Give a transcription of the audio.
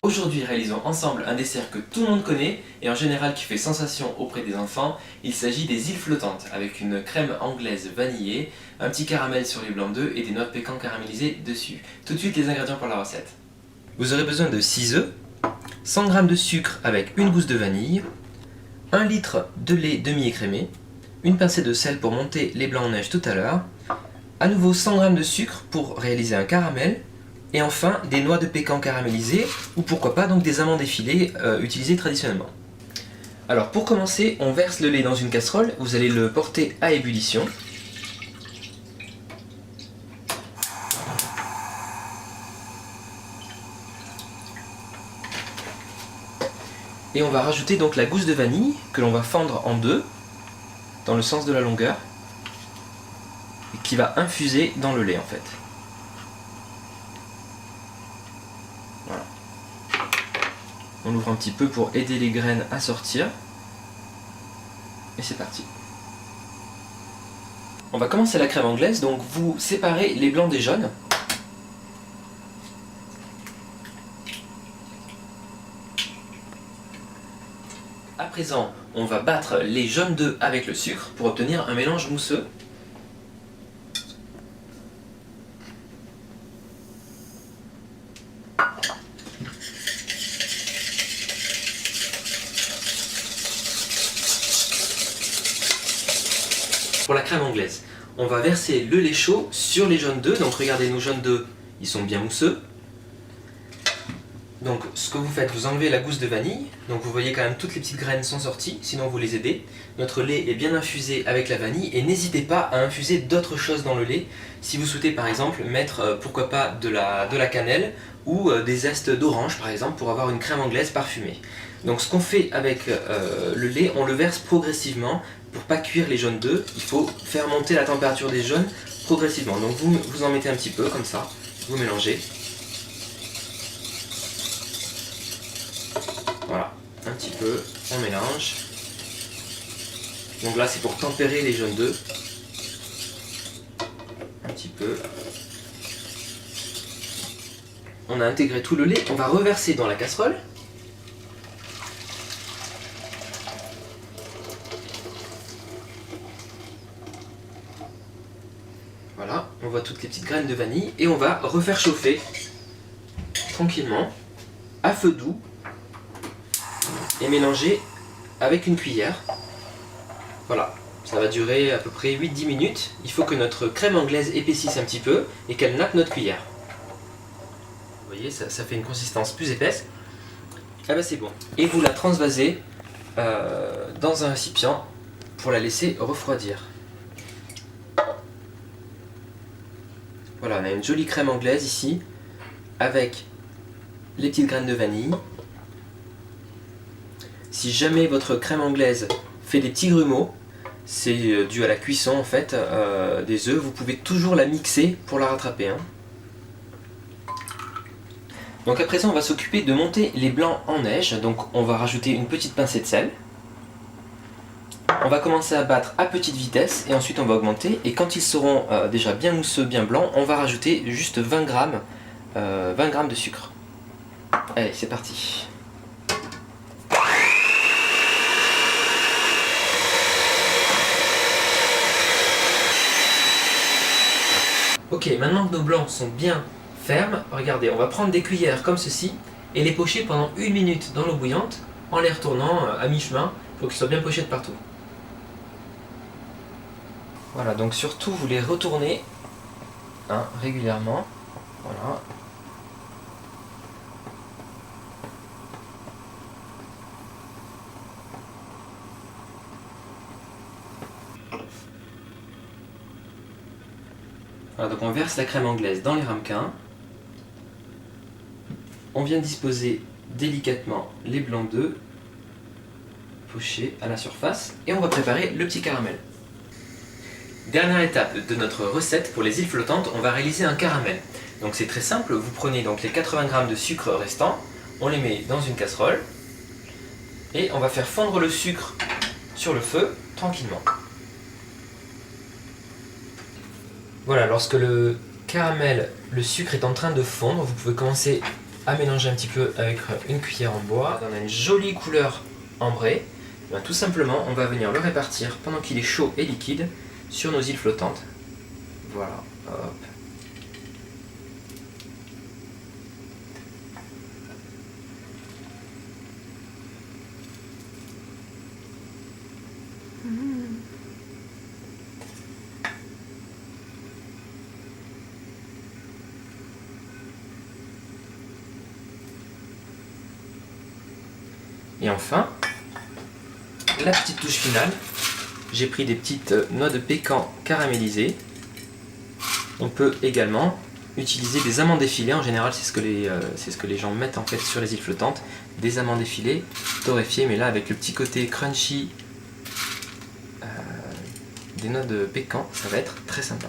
Aujourd'hui, réalisons ensemble un dessert que tout le monde connaît et en général qui fait sensation auprès des enfants. Il s'agit des îles flottantes avec une crème anglaise vanillée, un petit caramel sur les blancs d'œufs et des noix de pécan caramélisées dessus. Tout de suite les ingrédients pour la recette. Vous aurez besoin de 6 œufs, 100 g de sucre avec une gousse de vanille, 1 litre de lait demi-écrémé, une pincée de sel pour monter les blancs en neige tout à l'heure, à nouveau 100 g de sucre pour réaliser un caramel, et enfin des noix de pécan caramélisées, ou pourquoi pas donc des amandes effilées utilisées traditionnellement. Alors pour commencer, on verse le lait dans une casserole, vous allez le porter à ébullition. Et on va rajouter donc la gousse de vanille que l'on va fendre en deux, dans le sens de la longueur, et qui va infuser dans le lait en fait. Voilà. On ouvre un petit peu pour aider les graines à sortir. Et c'est parti. On va commencer la crème anglaise, donc vous séparez les blancs des jaunes. À présent, on va battre les jaunes d'œufs avec le sucre pour obtenir un mélange mousseux. Pour la crème anglaise, on va verser le lait chaud sur les jaunes d'œufs. Donc regardez, nos jaunes d'œufs, ils sont bien mousseux. Donc ce que vous faites, vous enlevez la gousse de vanille. Donc vous voyez quand même toutes les petites graines sont sorties, sinon vous les aidez. Notre lait est bien infusé avec la vanille et n'hésitez pas à infuser d'autres choses dans le lait. Si vous souhaitez par exemple mettre pourquoi pas de la cannelle ou des zestes d'orange par exemple pour avoir une crème anglaise parfumée. Donc ce qu'on fait avec le lait, on le verse progressivement. Pour pas cuire les jaunes d'œufs, il faut faire monter la température des jaunes progressivement. Donc vous en mettez un petit peu comme ça, vous mélangez. Voilà, un petit peu, on mélange. Donc là c'est pour tempérer les jaunes d'œufs. Un petit peu. On a intégré tout le lait, on va reverser dans la casserole. Voilà, on voit toutes les petites graines de vanille et on va refaire chauffer tranquillement à feu doux et mélanger avec une cuillère. Voilà, ça va durer à peu près 8-10 minutes. Il faut que notre crème anglaise épaississe un petit peu et qu'elle nappe notre cuillère. Vous voyez, ça fait une consistance plus épaisse. Ah ben c'est bon. Et vous la transvasez dans un récipient pour la laisser refroidir. Voilà, on a une jolie crème anglaise ici, avec les petites graines de vanille. Si jamais votre crème anglaise fait des petits grumeaux, c'est dû à la cuisson en fait des œufs. Vous pouvez toujours la mixer pour la rattraper. Hein. Donc à présent, on va s'occuper de monter les blancs en neige. Donc on va rajouter une petite pincée de sel. On va commencer à battre à petite vitesse et ensuite on va augmenter. Et quand ils seront déjà bien mousseux, bien blancs, on va rajouter juste 20 g de sucre. Allez, c'est parti. Ok, maintenant que nos blancs sont bien fermes, regardez, on va prendre des cuillères comme ceci et les pocher pendant 1 minute dans l'eau bouillante en les retournant à mi-chemin pour qu'ils soient bien pochés de partout. Voilà, donc surtout vous les retournez régulièrement. Voilà. Voilà, donc on verse la crème anglaise dans les ramequins. On vient disposer délicatement les blancs d'œufs pochés à la surface et on va préparer le petit caramel. Dernière étape de notre recette pour les îles flottantes, on va réaliser un caramel. Donc c'est très simple, vous prenez donc les 80 g de sucre restants, on les met dans une casserole et on va faire fondre le sucre sur le feu tranquillement. Voilà, lorsque le caramel, le sucre est en train de fondre, vous pouvez commencer à mélanger un petit peu avec une cuillère en bois. On a une jolie couleur ambrée. Ben, tout simplement, on va venir le répartir pendant qu'il est chaud et liquide sur nos îles flottantes. Voilà, hop. Et enfin, la petite touche finale, j'ai pris des petites noix de pécan caramélisées. On peut également utiliser des amandes effilées, en général c'est ce que les gens mettent en fait sur les îles flottantes, des amandes effilées, torréfiées, mais là avec le petit côté crunchy des noix de pécan, ça va être très sympa.